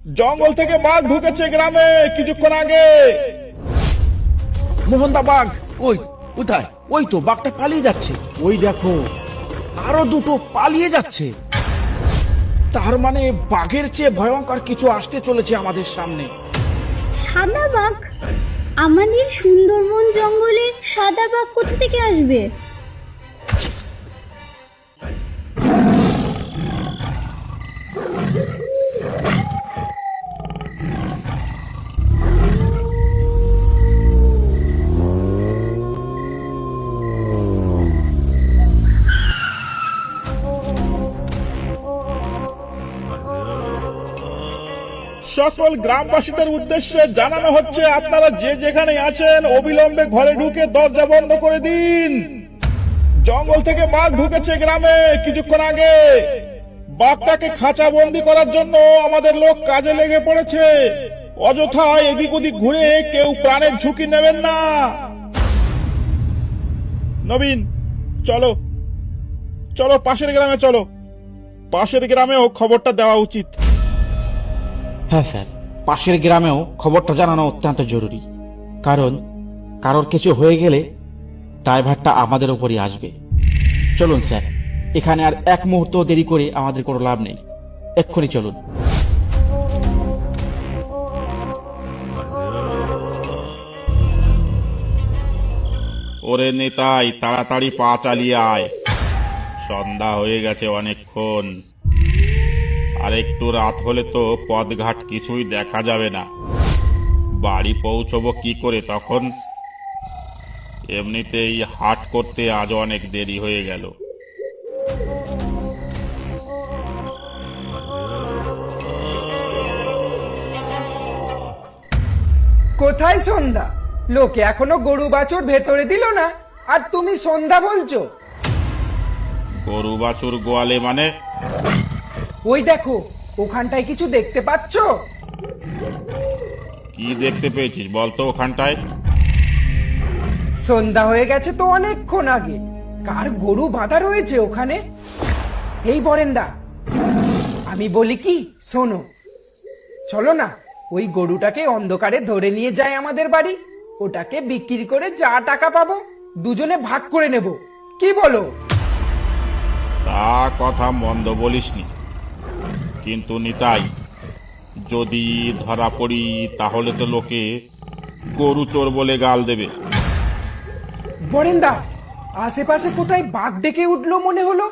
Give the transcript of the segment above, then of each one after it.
জঙ্গল থেকে বাঘ ঢুকেছে গ্রামে কিছুক্ষণ আগে। মোহনদা, বাঘ ওই কোথায়? ওই তো বাঘটা পালিয়ে যাচ্ছে। ওই দেখো, আরো দুটো পালিয়ে যাচ্ছে। তার মানে বাঘের চেয়ে ভয়ঙ্কর কিছু আসতে চলেছে আমাদের সামনে। সাদা বাঘ? আমাদের সুন্দরবন জঙ্গলে সাদা বাঘ কোথা থেকে আসবে? সকল গ্রামবাসীদের উদ্দেশ্যে জানানো হচ্ছে, আপনারা যে যেখানে আছেন অবিলম্বে ঘরে ঢুকে দরজা বন্ধ করে দিন। জঙ্গল থেকে বাঘ ঢুকেছে গ্রামে কিছুক্ষণ আগে। বাঘটাকে খাঁচা বন্দি করার জন্য আমাদের লোক কাজে লেগে পড়েছে। অযথা এদিক ওদিক ঘুরে কেউ প্রাণের ঝুঁকি নেবেন না। নবীন, চলো চলো পাশের গ্রামে চলো। পাশের গ্রামেও খবরটা দেওয়া উচিত। হ্যাঁ স্যার, পাশের গ্রামেও খবরটা জানানো অত্যন্ত জরুরি। কারণ কারোর কিছু হয়ে গেলে দায়ভারটা আমাদের উপরই আসবে। চলুন স্যার, এখানে আর এক মুহূর্ত দেরি করে আমাদের কোনো লাভ নেই। এক্ষুনি চলুন। ওরে নেতাই, তাড়াতাড়ি পা চালিয়ে আয়। সন্ধ্যা হয়ে গেছে অনেকক্ষণ। আর একটু রাত হলে তো পথঘাট কিছুই দেখা যাবে না। বাড়ি পৌঁছবো কি করে তখন? এমনিতেই হাট করতে আজ অনেক দেরি হয়ে গেল। কোথায় সন্ধ্যা? লোকে এখনো গরু বাছুর ভেতরে দিল না, আর তুমি সন্ধ্যা বলছো? গরু বাছুর গোয়ালে মানে? ওই দেখো, ওখানটায় কিছু দেখতে পাচ্ছ? কি দেখতে পেয়েছিস বলতো ওখানটায়? সন্ধ্যা হয়ে গেছে তো অনেকক্ষণ আগে। কার গরু বাঁধা রয়েছে ওখানে? এই বরেন্দা, আমি বলি কি, শোনো, চলো না ওই গরুটাকে অন্ধকারে ধরে নিয়ে যায় আমাদের বাড়ি। ওটাকে বিক্রি করে যা টাকা পাবো দুজনে ভাগ করে নেব, কি বলো? তা কথা মন্দ বলিসনি, কিন্তু নিতাই, যদি ধরা পড়ি তাহলে তো লোকে গরু চোর বলে গাল দেবে। বরেন্দা, আশেপাশে কোথায় বাঘ ডেকে উঠলো মনে হলো।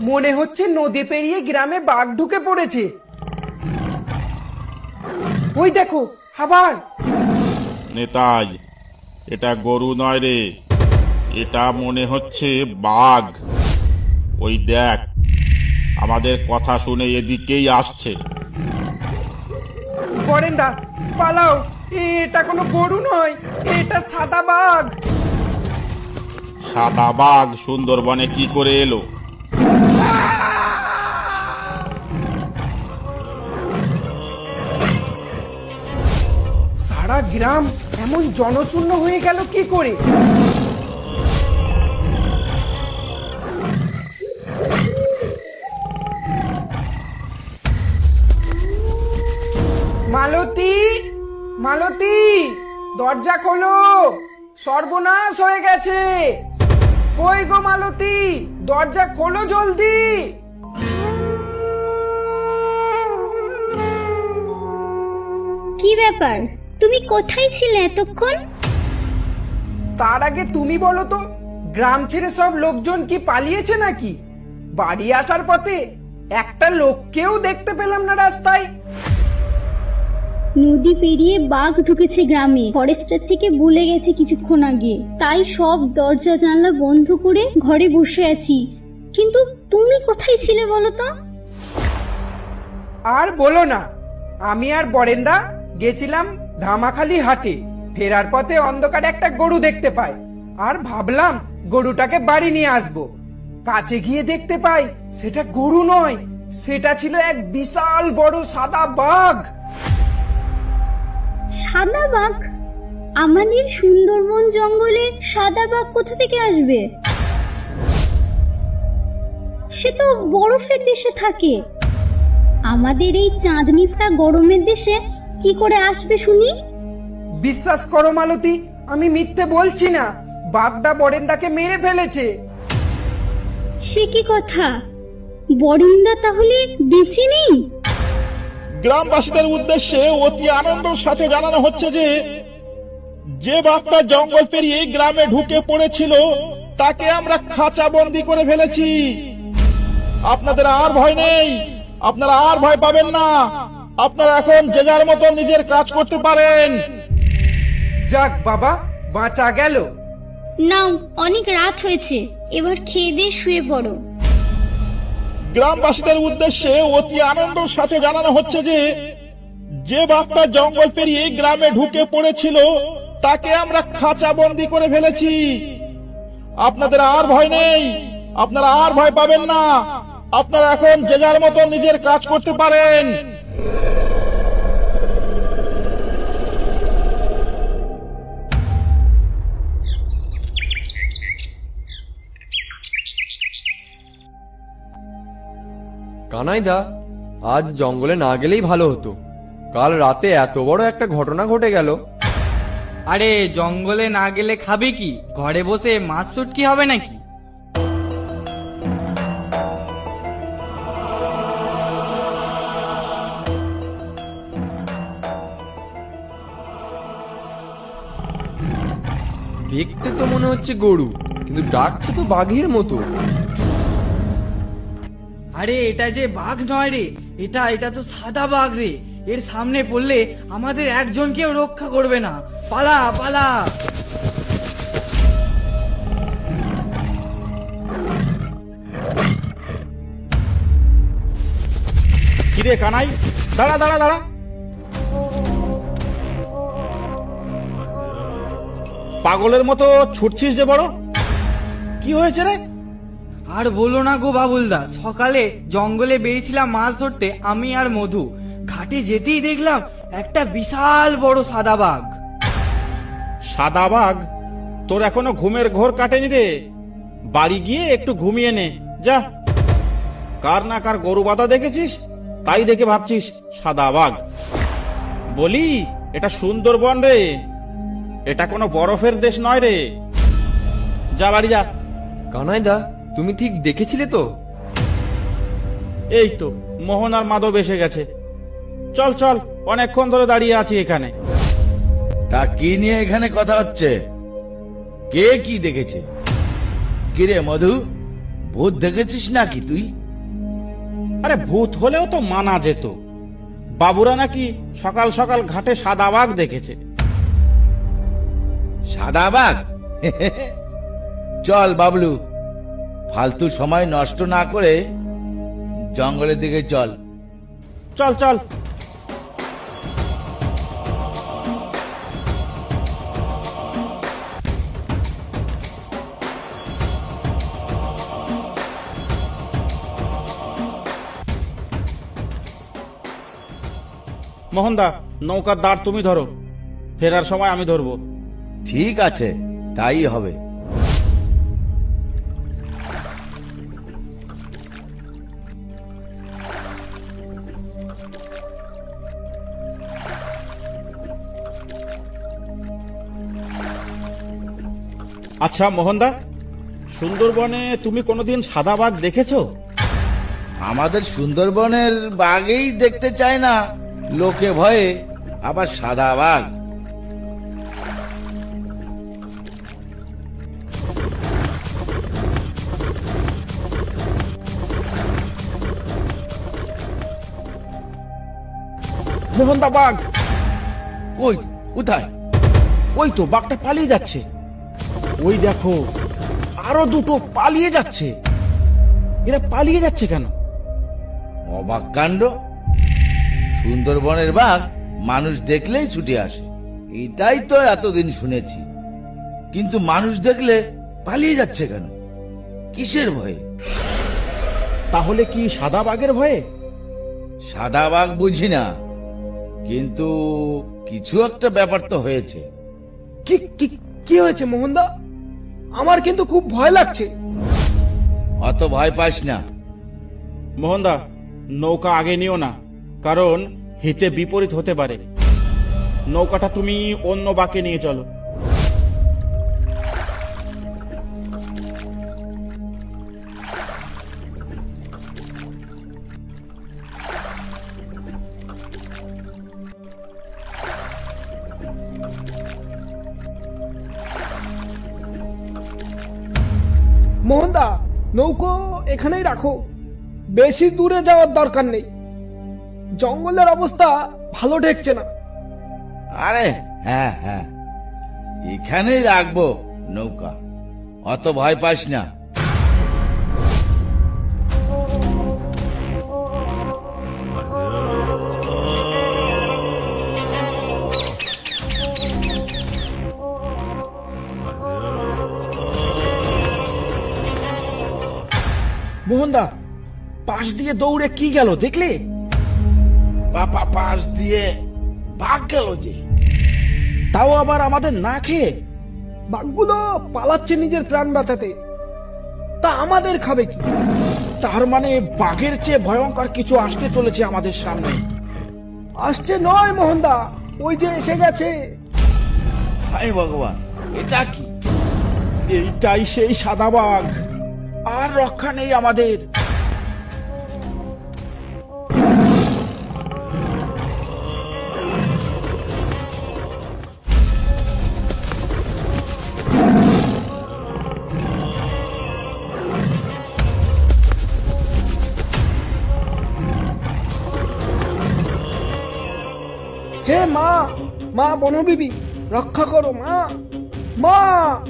মনে হচ্ছে নদী পেরিয়ে গ্রামে বাঘ ঢুকে পড়েছে। ওই দেখো আবার। নেতাই, এটা গরু নয় রে, এটা মনে হচ্ছে বাঘ। ওই দেখ, আমাদের কথা শুনে এদিকেই আসছে। বরেন্দা পালাও, এটা কোনো গরু নয়, এটা সাদা বাঘ। সাদা বাঘ সুন্দরবনে কি করে এলো? সারা গ্রাম এমন জনশূন্য হয়ে গেল কি করে? মালতী, মালতী, দরজা খোলো, সর্বনাশ হয়ে গেছে। কই গো মালতী, দরজা খোলো জলদি। কি ব্যাপার, তুমি কোথায় ছিলে এতক্ষণ? তার আগে তুমি বলো তো, গ্রাম ছেড়ে সব লোকজন কি পালিয়েছে নাকি? বাড়ি আসার পথে একটা লোককেও দেখতে পেলাম না রাস্তায়। নদী পেরিয়ে বাঘ ঢুকেছে গ্রামে, ফরেস্টার থেকে বলে গেছে কিছুক্ষণ আগে। তাই সব দরজা জানলা বন্ধ করে ঘরে বসে আছি। কিন্তু তুমি কোথায় ছিলে বলো তো? আর বলো না, আমি আর বরেন্দা গেছিলাম ধামাখালি হাটে। ফেরার পথে অন্ধকারে একটা গরু দেখতে পাই, আর ভাবলাম গরুটাকে বাড়ি নিয়ে আসবো। কাছে গিয়ে দেখতে পাই সেটা গরু নয়, সেটা ছিল এক বিশাল বড় সাদা বাঘ। সাদা বাঘ? আমাদের সুন্দরবন জঙ্গলে সাদা বাঘ কোথা থেকে আসবে? সে তো বরফের দেশে থাকে। আমাদের এই চাঁদনিটা গরমের দেশে কি করে আসবে শুনি? বিশ্বাস করো মালতী, আমি মিথ্যে বলছি না। বাঘটা বরেন্দাকে মেরে ফেলেছে। সে কি কথা? বরিন্দা তাহলে বেঁচে নেই? গ্রামবাসীদের উদ্দেশ্যে অতি আনন্দের সাথে জানানো হচ্ছে যে যে বাঘটা জঙ্গল পেরিয়ে গ্রামে ঢুকে পড়েছিল তাকে আমরা খাঁচা বন্দি করে ফেলেছি। আপনাদের আর ভয় নেই, আপনারা আর ভয় পাবেন না। আপনারা এখন যে যার মতো নিজের কাজ করতে পারেন। যাক বাবা, বাঁচা গেল। নাও, অনেক রাত হয়েছে, এবার খেয়ে দিয়ে শুয়ে পড়ো। গ্রামবাসীদের উদ্দেশ্যে অতি আনন্দের সাথে জানানো হচ্ছে যে যে বাঘটা জঙ্গল পেরিয়ে গ্রামে ঢুকে পড়েছিল তাকে আমরা খাঁচা বন্দি করে ফেলেছি। আপনাদের আর ভয় নেই, আপনারা আর ভয় পাবেন না। আপনারা এখন যে যার মতো নিজের কাজ করতে পারেন। কানাইদা, আজ জঙ্গলে না গেলেই ভালো হতো। কাল রাতে এত বড় একটা ঘটনা ঘটে গেল। আরে জঙ্গলে না গেলে খাবে কি? ঘরে বসে মাছ শুটকি হবে নাকি? দেখতে তো মনে হচ্ছে গরু, কিন্তু ডাকছে তো বাঘের মতো। আরে এটা যে বাঘ নয় রে, এটা তো সাদা বাঘ রে। এর সামনে পড়লে আমাদের একজনকেও রক্ষা করবে না। পালা পালা। কিরে কানাই, দাঁড়া দাঁড়া দাঁড়া। পাগলের মতো ছুটছিস যে বড়, কি হয়েছে রে? আর বলো না গো বাবুলদা, সকালে জঙ্গলে বেরিয়েছিলাম মাছ ধরতে, আমি আর মধু। ঘাটে যেতেই দেখলাম একটা বিশাল বড় সাদা বাঘ। সাদা বাঘ? তোর এখনো ঘুমের ঘোর কাটেনি রে। বাড়ি গিয়ে একটু ঘুমিয়ে নে যা। কার না কার গরু বাঁধা দেখেছিস, তাই দেখে ভাবছিস সাদা বাঘ। বলি, এটা সুন্দরবন রে, এটা কোনো বরফের দেশ নয় রে। যা বাড়ি যা। কানাইদা, তুমি ঠিক দেখেছিলে তো? এই তো মোহন আর মাধব এসে গেছে। চল চল, অনেকক্ষণ ধরে দাঁড়িয়ে আছি এখানে। তা কি নিয়ে এখানে কথা হচ্ছে? কে কি দেখেছে? কিরে মধু, ভূত দেখেছিস নাকি তুই? আরে ভূত হলেও তো মানা যেত। বাবুরা নাকি সকাল সকাল ঘাটে সাদা বাঘ দেখেছে। সাদা বাঘ? চল বাবলু, ফালতু সময় নষ্ট না করে জঙ্গলের দিকে চল। চল চল। মোহনদা, নৌকার দাঁড় তুমি ধরো, ফেরার সময় আমি ধরবো। ঠিক আছে, তাই হবে। আচ্ছা মোহনদা, সুন্দরবনে তুমি কোনোদিন সাদা বাঘ দেখেছো? আমাদের সুন্দরবনের বাঘেই দেখতে চায় না লোকে ভয়ে, আবার সাদা বাঘ? মোহনদা, বাঘ! কই, কোথায়? ওই তো বাঘটা পালিয়ে যাচ্ছে। ওই দেখো, আরো দুটো পালিয়ে যাচ্ছে। এরা পালিয়ে যাচ্ছে কেন? অবাক কাণ্ড! সুন্দরবনের বাঘ মানুষ দেখলেই ছুটে আসে, এটাই তো এতদিন শুনেছি। কিন্তু মানুষ দেখলে পালিয়ে যাচ্ছে কেন? কিসের ভয়ে? তাহলে কি সাদা বাঘের ভয়ে? সাদা বাঘ বুঝি না, কিন্তু কিছু একটা ব্যাপার তো হয়েছে। কি কি কি হয়েছে মোহনদা? আমার কিন্তু খুব ভয় লাগছে। অত ভয় পাস না। মোহনদা, নৌকা আগে নিও না, কারণ হিতে বিপরীত হতে পারে। নৌকাটা তুমি অন্য বাঁকে নিয়ে চলো। মোহনদা, নৌকো এখানেই রাখো, বেশি দূরে যাওয়ার দরকার নেই। জঙ্গলের অবস্থা ভালো ঠেকছে না। আরে হ্যাঁ হ্যাঁ, এখানেই রাখবো নৌকা, অত ভয় পাস না। মোহনদা, পাশ দিয়ে দৌড়ে কি গেল দেখলে? পাপা পাশ দিয়ে ভাগ গেল যে। তাও আবার আমাদের না খেয়ে। বাঘগুলো পালাচ্ছে নিজের প্রাণ বাঁচাতে, তা আমাদের খাবে কি? তার মানে বাঘের চেয়ে ভয়ঙ্কর কিছু আসতে চলেছে আমাদের সামনে। আসছে নয় মোহনদা, ওই যে এসে গেছে। হায় ভগবান, এটা কি? এইটাই সেই সাদা বাঘ, আর রক্ষা নেই আমাদের। হে মা, মা বনবিবি, রক্ষা করো মা। মা,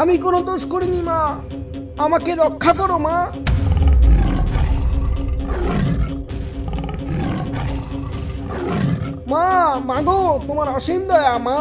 আমি কোনো দোষ করিনি মা, আমাকে রক্ষা করো মা। মা, মাগো, তোমার অসীম দয়া মা।